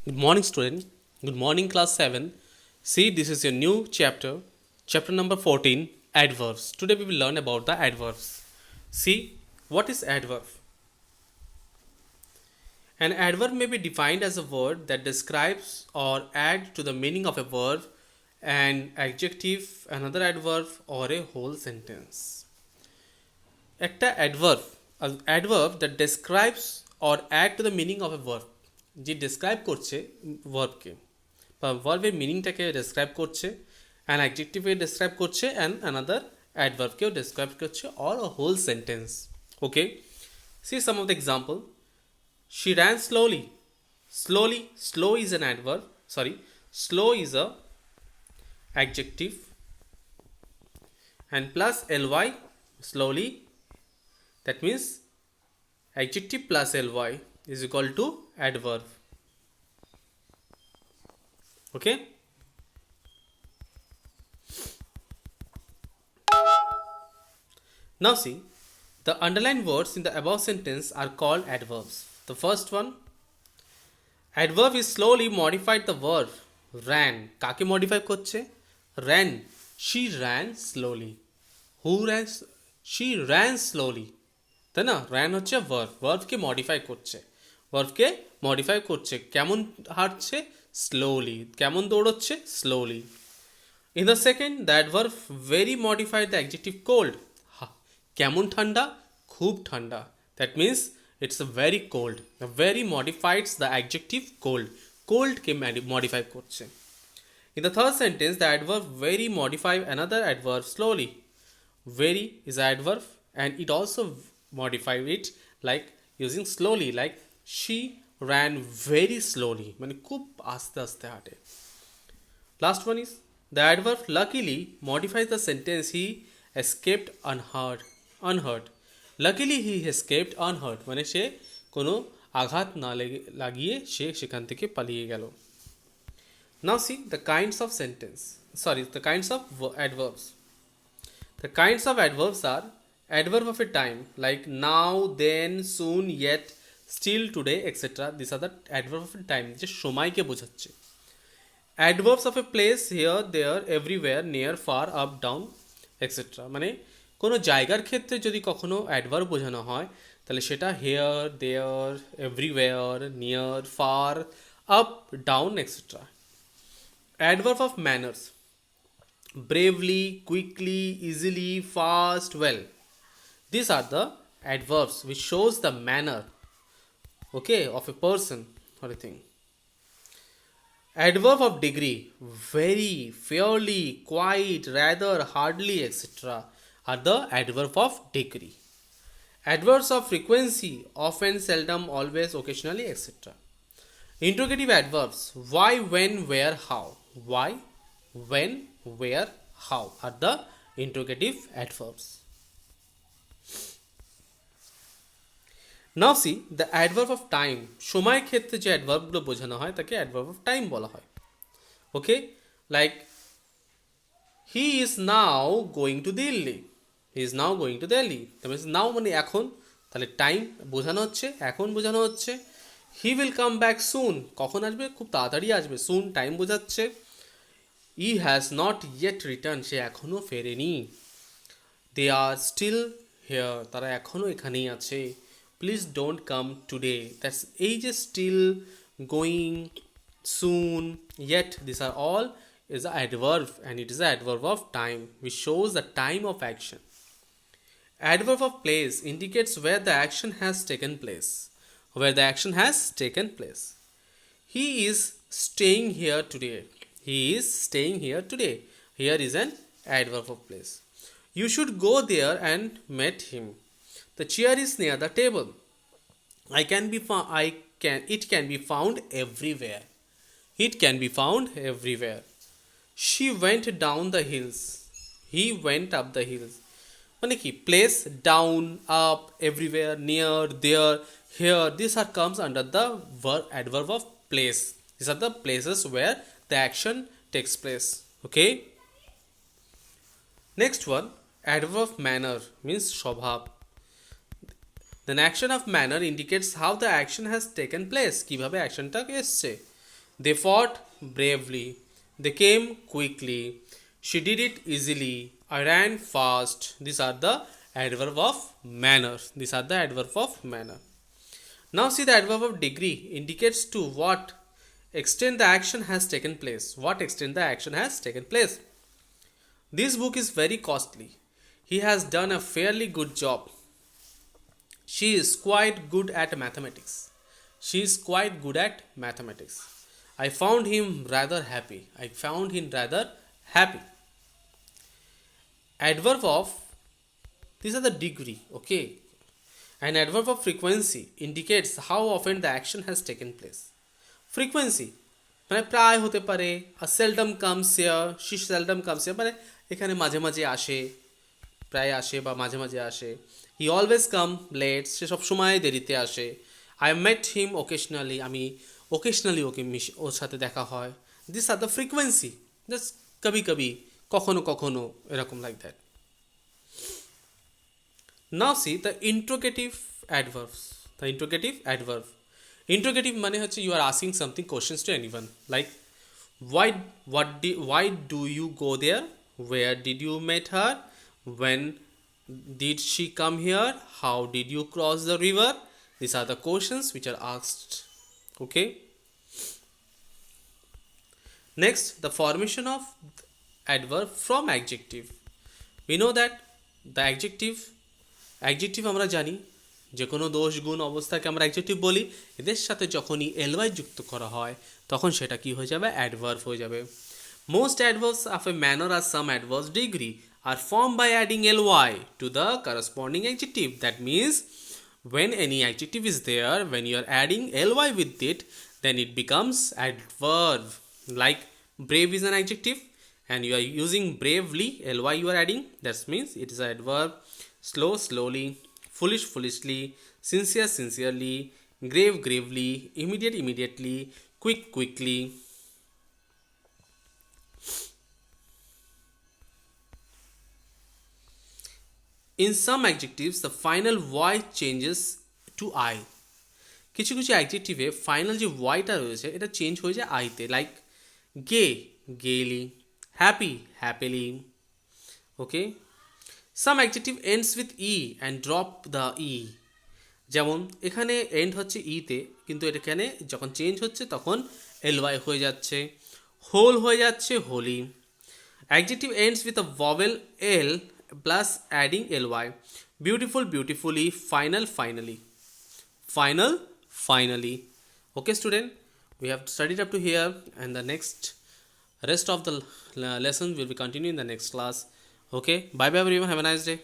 Good morning, student. Good morning, class 7. See, this is your new chapter, chapter number 14, adverbs. Today we will learn about the adverbs. See, what is adverb? An adverb may be defined as a word that describes or adds to the meaning of a verb, an adjective, another adverb, or a whole sentence. একটা adverb that describes or add to the meaning of a verb, যে describe করছে ভার্বকে বা ভার্বের মিনিংটাকে describe করছে, an অ্যাডজেক্টিভকে describe করছে, অ্যান্ড অ্যানাদার অ্যাডভার্বকেও ডেসক্রাইব করছে, or a whole sentence. Okay, see some of the example. She ran slowly. Slowly, slow is an adverb. Sorry, slow is a adjective, and plus ly, slowly, that means adjective plus ly is equal to adverb. Okay. Now see, the underlined words in the above sentence are called adverbs. The first one, adverb is slowly modified the verb ran. কাকে modify করছে? Ran. She ran slowly. Who ran? She ran slowly. তাই না? ran হচ্ছে verb. Verbকে modify করছে. Verbকে modify করছে. কেমন হাঁটছে? Slowly. কেমন দৌড়চ্ছে? Slowly. In the second, the adverb very modified the adjective cold. কেমন ঠান্ডা? খুব ঠান্ডা. That means it's a very cold. The very modifies the adjective cold. Cold K modify করছে. In the third sentence, the adverb very modify another adverb slowly. Very is an adverb and it also modify it like using slowly, like she ran very slowly. মানে খুব আস্তে আস্তে হাঁটে. Last one is the adverb luckily modifies the sentence he escaped unhurt. Luckily he escaped unhurt. মানে সে কোনো আঘাত না লাগিয়ে সে সেখান থেকে পালিয়ে গেল. Now see the kinds of the kinds of adverbs. The kinds of adverbs are adverb of a time like now, then, soon, yet, still, today, etc. These are the adverb of a time, যে সময়কে বোঝাচ্ছে. Adverbs of a place here, there, everywhere, near, far, up, down, etc. মানে কোনো জায়গার ক্ষেত্রে যদি কখনো adverb বোঝানো হয় তাহলে সেটা here, there, everywhere, near, far, up, down, etcetera. Adverb of manners, bravely, quickly, easily, fast, well. These are the adverbs which shows the manner, okay, of a person or a thing. Adverb of degree, very, fairly, quite, rather, hardly, etc. are the adverb of degree. Adverbs of frequency, often, seldom, always, occasionally, etc. Interrogative adverbs, why, when, where, how. Why, when, where, how are the interrogative adverbs. Now see the adverb of time. সময়ের ক্ষেত্রে যে অ্যাডভার্বগুলো বোঝানো হয় তাকে adverb of time বলা হয়. Okay, like he is now going to Delhi. He is now going to Delhi. Now মানে এখন, তাহলে টাইম বোঝানো হচ্ছে, এখন বোঝানো হচ্ছে. He will come back soon, কখন আসবে? খুব তাড়াতাড়ি আসবে. সুন টাইম বোঝাচ্ছে. ই হ্যাজ নট ইয়েট রিটার্ন, সে এখনও ফেরেনি. দে আর স্টিল হেয়ার, তারা এখনও এখানেই আছে. Please don't come today, that's এই যে still, going, soon, yet, these are all is an adverb and it is an adverb of time which shows the time of action. Adverb of place indicates where the action has taken place. Where the action has taken place. He is staying here today. He is staying here today. Here is an adverb of place. You should go there and meet him. The chair is near the table. It can be found everywhere. It can be found everywhere. She went down the hills. He went up the hills. মানে কি, place, down, up, everywhere, near, there, here, this are comes under the adverb of place. These are the places where the action takes place. Okay. Next one, adverb of manner means স্বভাব. The action of manner indicates how the action has taken place. কিভাবে অ্যাকশনটা এসছে. They fought bravely. They came quickly. She did it easily. I ran fast. These are the adverb of manner. These are the adverb of manner. Now see, the adverb of degree indicates to what extent the action has taken place. What extent the action has taken place. This book is very costly. He has done a fairly good job. She is quite good at mathematics. She is quite good at mathematics. I found him rather happy. I found him rather happy. Adverb of, these are the degree, okay. An adverb of frequency indicates how often the action has taken place. Frequency মানে প্রায় হতে পারে, a seldom comes here, she seldom comes here, মানে এখানে মাঝে মাঝে আসে, প্রায় আসে বা মাঝে মাঝে আসে. He always come late, সে সব সময় দেরিতে আসে. I met him occasionally, আমি occasionally ওর সাথে দেখা হয়. These are the frequency, just কবি কবি, কখনো কখনো, এরকম like that. Now see the interrogative adverbs. The interrogative adverb. Interrogative মানে হচ্ছে you are asking something questions to anyone, like why do you go there? Where did you meet her? When did she come here? How did you cross the river? These are the questions which are asked. Okay. Next, the formation of adverb from adjective. We know that the adjective আমরা জানি যে কোনো দোষ গুণ অবস্থাকে আমরা adjective বলি, এদের সাথে যখনই এলওয়াই যুক্ত করা হয় তখন সেটা কি হয়ে যাবে, অ্যাডভার্ব হয়ে যাবে. Most adverbs of a manner are some adverbs degree are formed by adding ly to the corresponding adjective. That means when any adjective is there, when you are adding ly with it, then it becomes adverb. Like brave is an adjective and you are using bravely, ly you are adding, that means it is an adverb. Slow, slowly, foolish, foolishly, sincere, sincerely, grave, gravely, immediate, immediately, quick, quickly. In some adjectives, the final y changes to I. কিছু কিছু অ্যাডজেক্টিভে final যে ওয়াইটা রয়েছে এটা change হয়ে যায় আইতে, like গে, গেলি, happy, happily. Okay. Some adjective ends with e and drop the e. যেমন এখানে এন্ড হচ্ছে ইতে, কিন্তু এখানে যখন চেঞ্জ হচ্ছে তখন ly হয়ে যাচ্ছে, হোল হয়ে যাচ্ছে Holi. Adjective ends with a vowel l plus adding ly. Beautiful, beautifully, final, finally. Final, finally. Okay student, we have studied up to here and the rest of the lesson will be continuing in the next class. Okay, bye bye everyone, have a nice day.